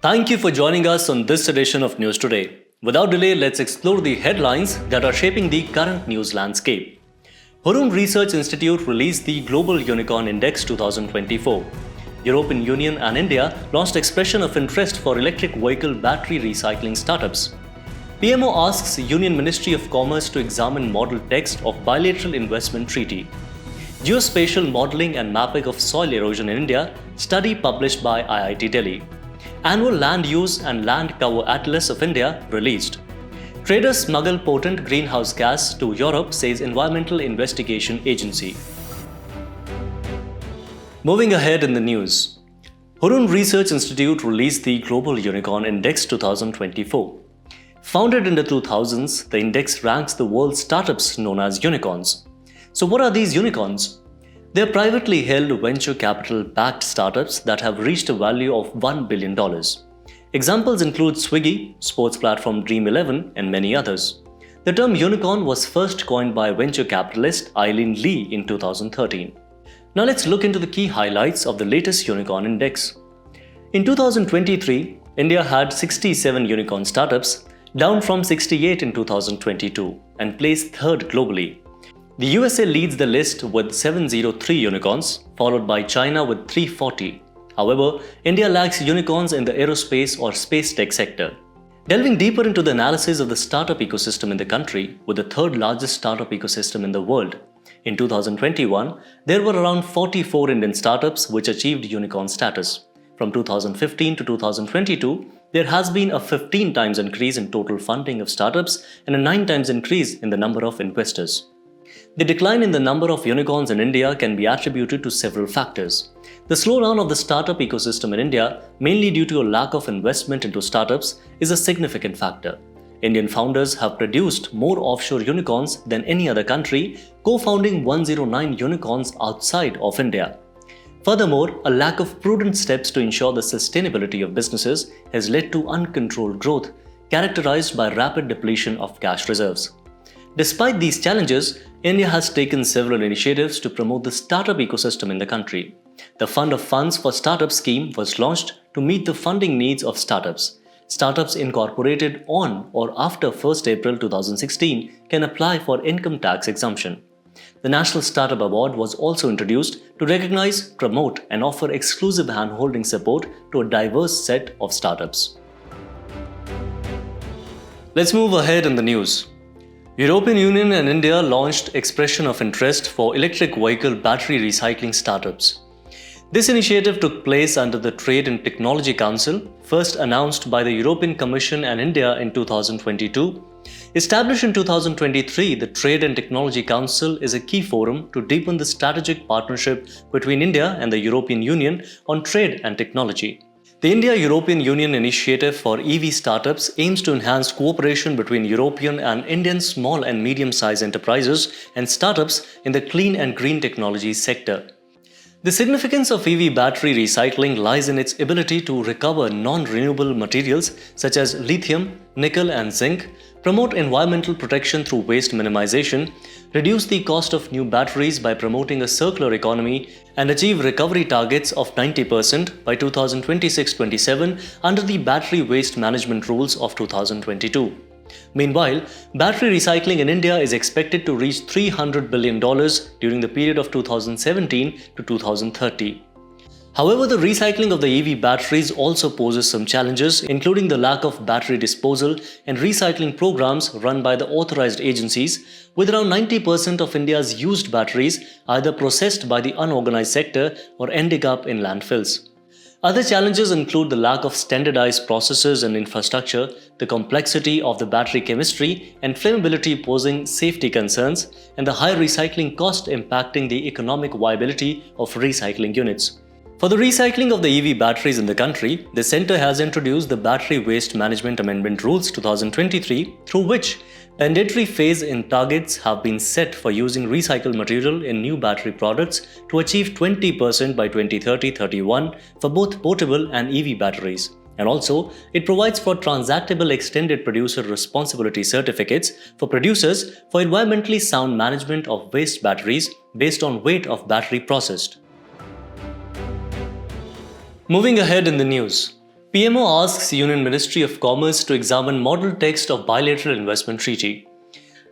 Thank you for joining us on this edition of News Today. Without delay, let's explore the headlines that are shaping the current news landscape. Hurun Research Institute released the Global Unicorn Index 2024. European Union and India launched expression of interest for electric vehicle battery recycling startups. PMO asks Union Ministry of Commerce to examine model text of Bilateral Investment Treaty. Geospatial Modeling and Mapping of Soil Erosion in India, study published by IIT Delhi. Annual Land Use and Land Cover Atlas of India released. Traders smuggle potent greenhouse gas to Europe, says Environmental Investigation Agency. Moving ahead in the news. Hurun Research Institute released the Global Unicorn Index 2024. Founded in the 2000s, the index ranks the world's startups known as unicorns. So what are these unicorns? They are privately held venture capital-backed startups that have reached a value of $1 billion. Examples include Swiggy, sports platform Dream11, and many others. The term unicorn was first coined by venture capitalist Eileen Lee in 2013. Now let's look into the key highlights of the latest unicorn index. In 2023, India had 67 unicorn startups, down from 68 in 2022, and placed third globally. The USA leads the list with 703 unicorns, followed by China with 340. However, India lacks unicorns in the aerospace or space tech sector. Delving deeper into the analysis of the startup ecosystem in the country, with the third largest startup ecosystem in the world, in 2021, there were around 44 Indian startups which achieved unicorn status. From 2015 to 2022, there has been a 15 times increase in total funding of startups and a 9 times increase in the number of investors. The decline in the number of unicorns in India can be attributed to several factors. The slowdown of the startup ecosystem in India, mainly due to a lack of investment into startups, is a significant factor. Indian founders have produced more offshore unicorns than any other country, co-founding 109 unicorns outside of India. Furthermore, a lack of prudent steps to ensure the sustainability of businesses has led to uncontrolled growth, characterized by rapid depletion of cash reserves. Despite these challenges, India has taken several initiatives to promote the startup ecosystem in the country. The Fund of Funds for Startups scheme was launched to meet the funding needs of startups. Startups incorporated on or after 1st April 2016 can apply for income tax exemption. The National Startup Award was also introduced to recognize, promote, and offer exclusive hand-holding support to a diverse set of startups. Let's move ahead in the news. European Union and India launched expression of interest for electric vehicle battery recycling startups. This initiative took place under the Trade and Technology Council, first announced by the European Commission and India in 2022. Established in 2023, the Trade and Technology Council is a key forum to deepen the strategic partnership between India and the European Union on trade and technology. The India-European Union Initiative for EV Startups aims to enhance cooperation between European and Indian small and medium-sized enterprises and startups in the clean and green technology sector. The significance of EV battery recycling lies in its ability to recover non-renewable materials such as lithium, nickel and zinc, promote environmental protection through waste minimization, reduce the cost of new batteries by promoting a circular economy, and achieve recovery targets of 90% by 2026-27 under the Battery Waste Management Rules of 2022. Meanwhile, battery recycling in India is expected to reach $300 billion during the period of 2017 to 2030. However, the recycling of the EV batteries also poses some challenges, including the lack of battery disposal and recycling programs run by the authorized agencies, with around 90% of India's used batteries either processed by the unorganized sector or ending up in landfills. Other challenges include the lack of standardized processes and infrastructure, the complexity of the battery chemistry and flammability posing safety concerns, and the high recycling cost impacting the economic viability of recycling units. For the recycling of the EV batteries in the country, the Centre has introduced the Battery Waste Management Amendment Rules 2023, through which mandatory phase-in targets have been set for using recycled material in new battery products to achieve 20% by 2030-31 for both portable and EV batteries. And also, it provides for transactable extended producer responsibility certificates for producers for environmentally sound management of waste batteries based on weight of battery processed. Moving ahead in the news. PMO asks Union Ministry of Commerce to examine model text of bilateral investment treaty.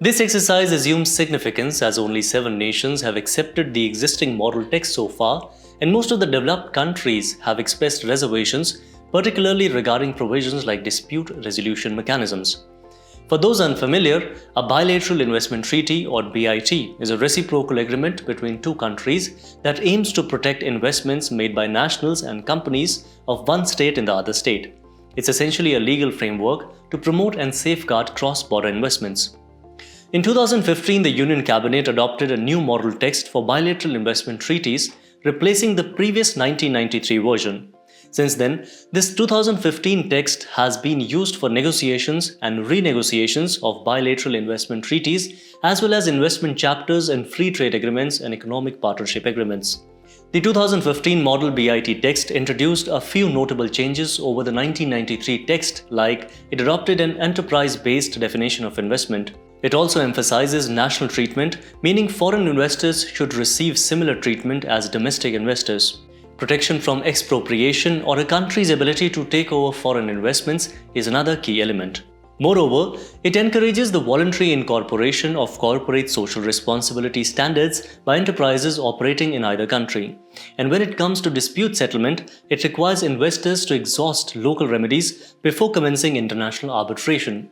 This exercise assumes significance as only 7 nations have accepted the existing model text so far, and most of the developed countries have expressed reservations, particularly regarding provisions like dispute resolution mechanisms. For those unfamiliar, a bilateral investment treaty or BIT is a reciprocal agreement between two countries that aims to protect investments made by nationals and companies of one state in the other state. It's essentially a legal framework to promote and safeguard cross-border investments. In 2015, the Union Cabinet adopted a new model text for bilateral investment treaties, replacing the previous 1993 version. Since then, this 2015 text has been used for negotiations and renegotiations of bilateral investment treaties, as well as investment chapters and free trade agreements and economic partnership agreements. The 2015 model BIT text introduced a few notable changes over the 1993 text, like it adopted an enterprise-based definition of investment. It also emphasizes national treatment, meaning foreign investors should receive similar treatment as domestic investors. Protection from expropriation or a country's ability to take over foreign investments is another key element. Moreover, it encourages the voluntary incorporation of corporate social responsibility standards by enterprises operating in either country. And when it comes to dispute settlement, it requires investors to exhaust local remedies before commencing international arbitration.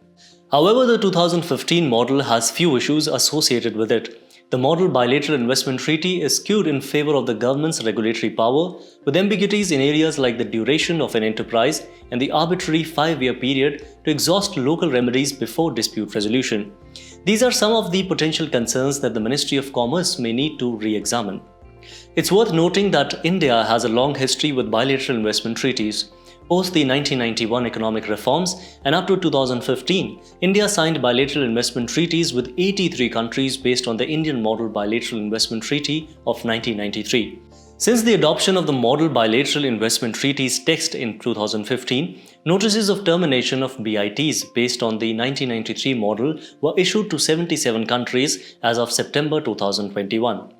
However, the 2015 model has few issues associated with it. The model bilateral investment treaty is skewed in favor of the government's regulatory power, with ambiguities in areas like the duration of an enterprise and the arbitrary 5-year period to exhaust local remedies before dispute resolution. These are some of the potential concerns that the Ministry of Commerce may need to re-examine. It's worth noting that India has a long history with bilateral investment treaties. Post the 1991 economic reforms and up to 2015, India signed bilateral investment treaties with 83 countries based on the Indian Model Bilateral Investment Treaty of 1993. Since the adoption of the Model Bilateral Investment Treaties text in 2015, notices of termination of BITs based on the 1993 model were issued to 77 countries as of September 2021.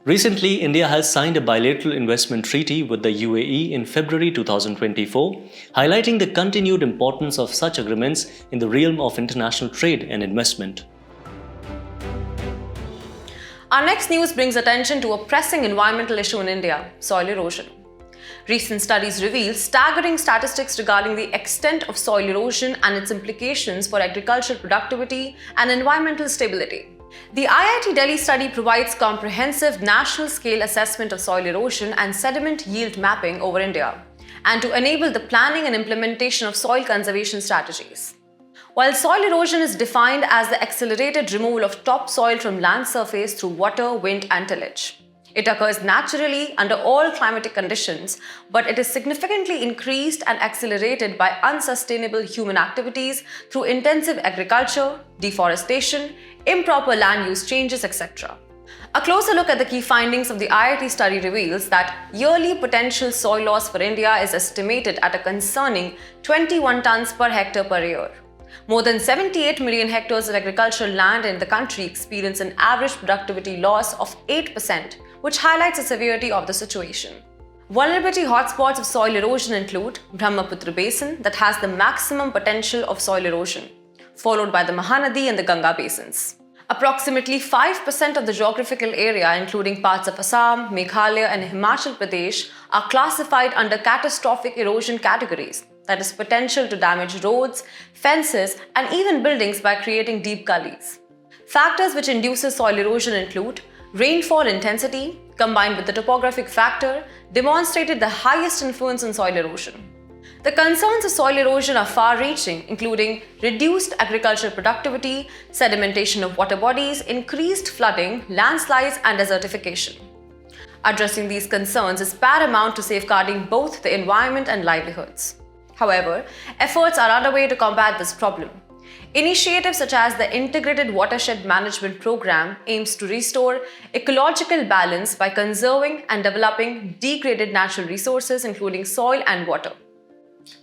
Recently, India has signed a bilateral investment treaty with the UAE in February 2024, highlighting the continued importance of such agreements in the realm of international trade and investment. Our next news brings attention to a pressing environmental issue in India, soil erosion. Recent studies reveal staggering statistics regarding the extent of soil erosion and its implications for agricultural productivity and environmental stability. The IIT Delhi study provides comprehensive national-scale assessment of soil erosion and sediment yield mapping over India, and to enable the planning and implementation of soil conservation strategies. While soil erosion is defined as the accelerated removal of topsoil from land surface through water, wind, and tillage. It occurs naturally under all climatic conditions, but it is significantly increased and accelerated by unsustainable human activities through intensive agriculture, deforestation, improper land use changes, etc. A closer look at the key findings of the IIT study reveals that yearly potential soil loss for India is estimated at a concerning 21 tons per hectare per year. More than 78 million hectares of agricultural land in the country experience an average productivity loss of 8%, which highlights the severity of the situation. Vulnerability hotspots of soil erosion include Brahmaputra Basin that has the maximum potential of soil erosion, followed by the Mahanadi and the Ganga basins. Approximately 5% of the geographical area, including parts of Assam, Meghalaya, and Himachal Pradesh, are classified under catastrophic erosion categories, that is, potential to damage roads, fences, and even buildings by creating deep gullies. Factors which induces soil erosion include rainfall intensity, combined with the topographic factor, demonstrated the highest influence on soil erosion. The concerns of soil erosion are far-reaching, including reduced agricultural productivity, sedimentation of water bodies, increased flooding, landslides, and desertification. Addressing these concerns is paramount to safeguarding both the environment and livelihoods. However, efforts are underway to combat this problem. Initiatives such as the Integrated Watershed Management Program aims to restore ecological balance by conserving and developing degraded natural resources, including soil and water.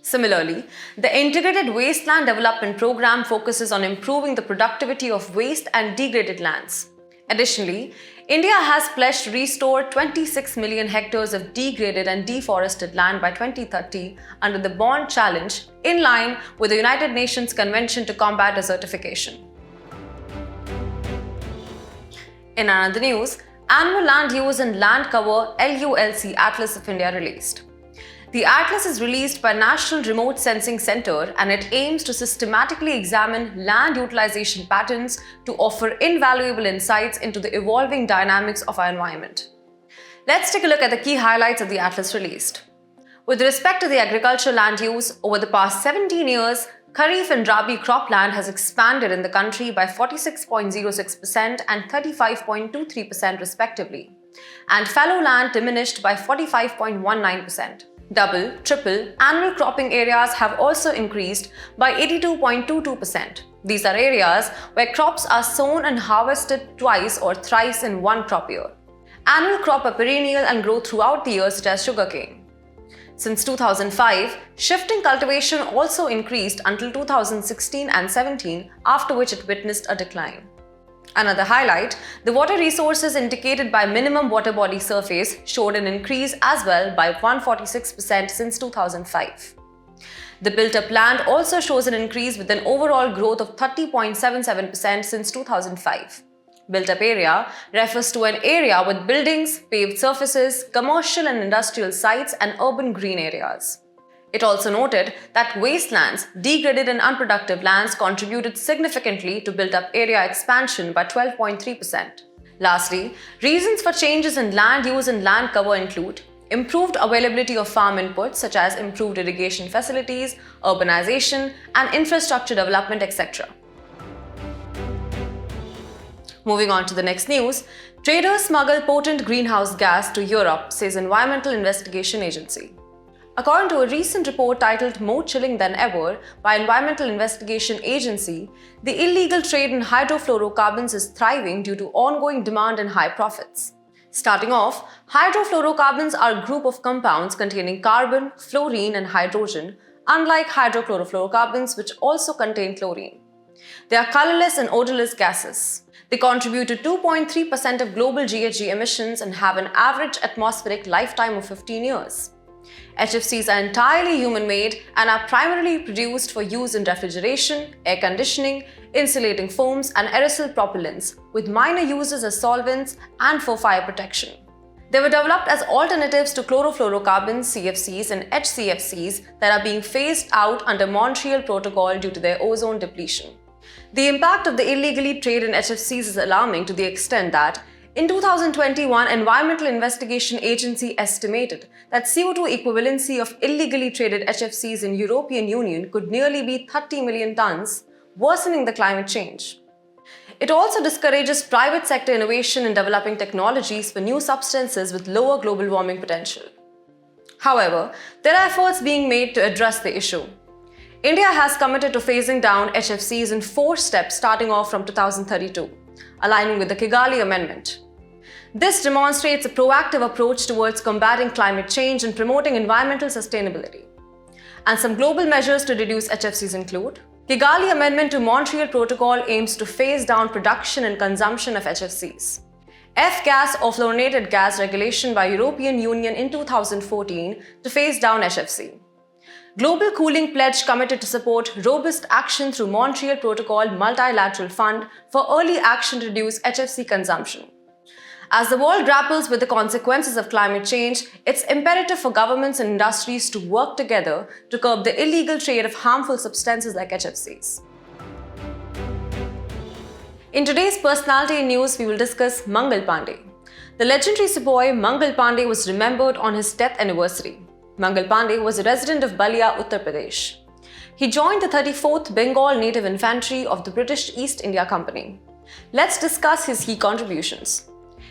Similarly, the Integrated Wasteland Development Program focuses on improving the productivity of waste and degraded lands. Additionally, India has pledged to restore 26 million hectares of degraded and deforested land by 2030 under the Bond Challenge, in line with the United Nations Convention to Combat Desertification. In another news, Annual Land Use and Land Cover LULC Atlas of India released. The Atlas is released by National Remote Sensing Centre and it aims to systematically examine land utilization patterns to offer invaluable insights into the evolving dynamics of our environment. Let's take a look at the key highlights of the Atlas released. With respect to the agricultural land use, over the past 17 years, Kharif and Rabi cropland has expanded in the country by 46.06% and 35.23% respectively, and fallow land diminished by 45.19%. Double, triple, annual cropping areas have also increased by 82.22%. These are areas where crops are sown and harvested twice or thrice in one crop year. Annual crop are perennial and grow throughout the year, such as sugarcane. Since 2005, shifting cultivation also increased until 2016 and 17, after which it witnessed a decline. Another highlight, the water resources indicated by minimum water body surface showed an increase as well by 146% since 2005. The built-up land also shows an increase with an overall growth of 30.77% since 2005. Built-up area refers to an area with buildings, paved surfaces, commercial and industrial sites, and urban green areas. It also noted that wastelands, degraded and unproductive lands contributed significantly to built-up area expansion by 12.3%. Lastly, reasons for changes in land use and land cover include improved availability of farm inputs such as improved irrigation facilities, urbanization, and infrastructure development, etc. Moving on to the next news, traders smuggle potent greenhouse gas to Europe, says Environmental Investigation Agency. According to a recent report titled More Chilling Than Ever by Environmental Investigation Agency, the illegal trade in hydrofluorocarbons is thriving due to ongoing demand and high profits. Starting off, hydrofluorocarbons are a group of compounds containing carbon, fluorine, and hydrogen, unlike hydrochlorofluorocarbons which also contain chlorine. They are colorless and odorless gases. They contribute to 2.3% of global GHG emissions and have an average atmospheric lifetime of 15 years. HFCs are entirely human-made and are primarily produced for use in refrigeration, air conditioning, insulating foams, and aerosol propellants, with minor uses as solvents and for fire protection. They were developed as alternatives to chlorofluorocarbons, CFCs, and HCFCs that are being phased out under Montreal Protocol due to their ozone depletion. The impact of the illegally trade in HFCs is alarming to the extent that in 2021, Environmental Investigation Agency estimated that CO2 equivalency of illegally traded HFCs in European Union could nearly be 30 million tons, worsening the climate change. It also discourages private sector innovation in developing technologies for new substances with lower global warming potential. However, there are efforts being made to address the issue. India has committed to phasing down HFCs in 4 steps starting off from 2032, aligning with the Kigali Amendment. This demonstrates a proactive approach towards combating climate change and promoting environmental sustainability. And some global measures to reduce HFCs include: Kigali Amendment to Montreal Protocol aims to phase down production and consumption of HFCs. F-gas or fluorinated gas regulation by European Union in 2014 to phase down HFC. Global Cooling Pledge committed to support robust action through Montreal Protocol Multilateral Fund for early action to reduce HFC consumption. As the world grapples with the consequences of climate change, it's imperative for governments and industries to work together to curb the illegal trade of harmful substances like HFCs. In today's Personality News, we will discuss Mangal Pandey. The legendary sepoy Mangal Pandey was remembered on his death anniversary. Mangal Pandey was a resident of Balia, Uttar Pradesh. He joined the 34th Bengal Native Infantry of the British East India Company. Let's discuss his key contributions.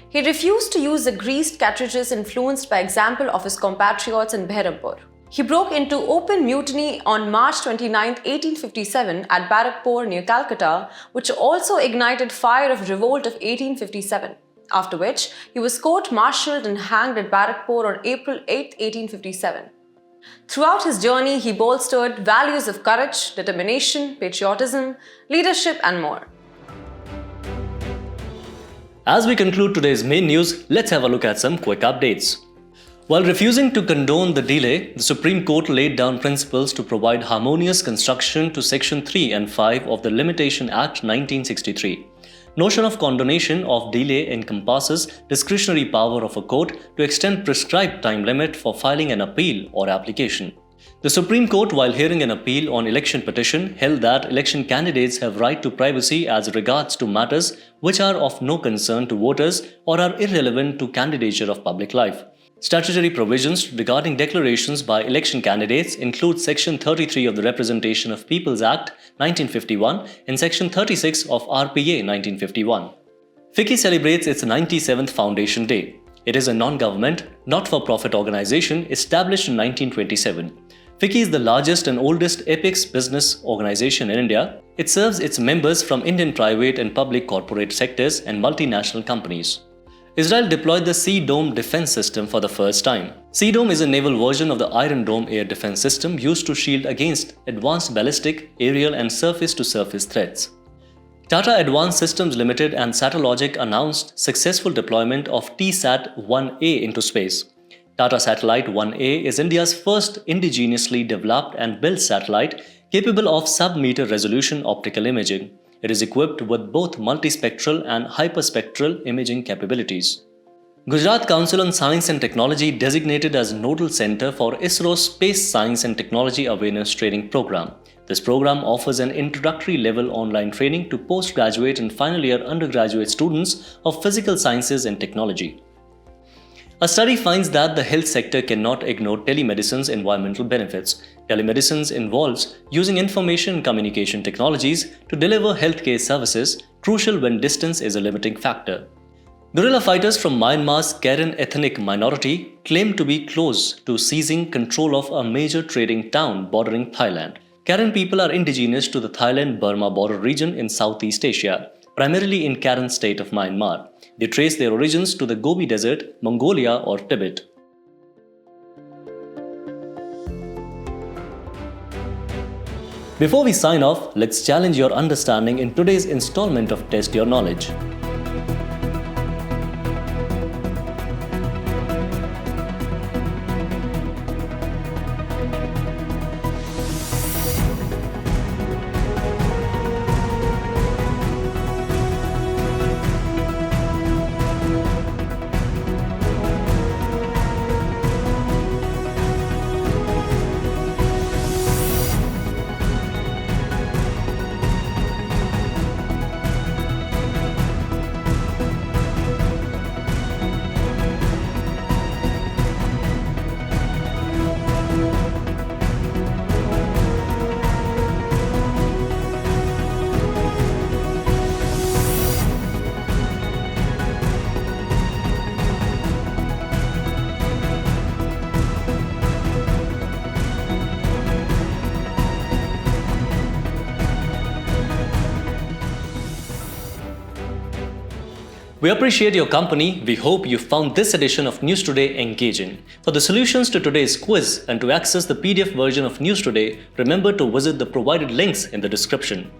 He refused to use the greased cartridges influenced by example of his compatriots in Behrampur. He broke into open mutiny on March 29, 1857 at Barakpur near Calcutta, which also ignited fire of revolt of 1857, after which he was court-martialed and hanged at Barakpur on April 8, 1857. Throughout his journey, he bolstered values of courage, determination, patriotism, leadership, and more. As we conclude today's main news, let's have a look at some quick updates. While refusing to condone the delay, the Supreme Court laid down principles to provide harmonious construction to Section 3 and 5 of the Limitation Act 1963. Notion of condonation of delay encompasses discretionary power of a court to extend prescribed time limit for filing an appeal or application. The Supreme Court, while hearing an appeal on election petition, held that election candidates have right to privacy as regards to matters which are of no concern to voters or are irrelevant to candidature of public life. Statutory provisions regarding declarations by election candidates include Section 33 of the Representation of Peoples Act 1951 and Section 36 of RPA 1951. FICCI celebrates its 97th Foundation Day. It is a non-government, not-for-profit organization established in 1927. FICCI is the largest and oldest apex business organization in India. It serves its members from Indian private and public corporate sectors and multinational companies. Israel deployed the Sea Dome defense system for the first time. Sea Dome is a naval version of the Iron Dome air defense system used to shield against advanced ballistic, aerial and surface-to-surface threats. Tata Advanced Systems Limited and Satellogic announced successful deployment of TSAT-1A into space. Tata Satellite 1A is India's first indigenously developed and built satellite capable of sub-meter resolution optical imaging. It is equipped with both multispectral and hyperspectral imaging capabilities. Gujarat Council on Science and Technology designated as nodal center for ISRO's Space Science and Technology Awareness Training Program. This program offers an introductory level online training to postgraduate and final year undergraduate students of physical sciences and technology. A study finds that the health sector cannot ignore telemedicine's environmental benefits. Telemedicine involves using information and communication technologies to deliver healthcare services, crucial when distance is a limiting factor. Guerrilla fighters from Myanmar's Karen ethnic minority claim to be close to seizing control of a major trading town bordering Thailand. Karen people are indigenous to the Thailand-Burma border region in Southeast Asia, primarily in Karen state of Myanmar. They trace their origins to the Gobi Desert, Mongolia or Tibet. Before we sign off, let's challenge your understanding in today's installment of Test Your Knowledge. We appreciate your company. We hope you found this edition of News Today engaging. For the solutions to today's quiz and to access the PDF version of News Today, remember to visit the provided links in the description.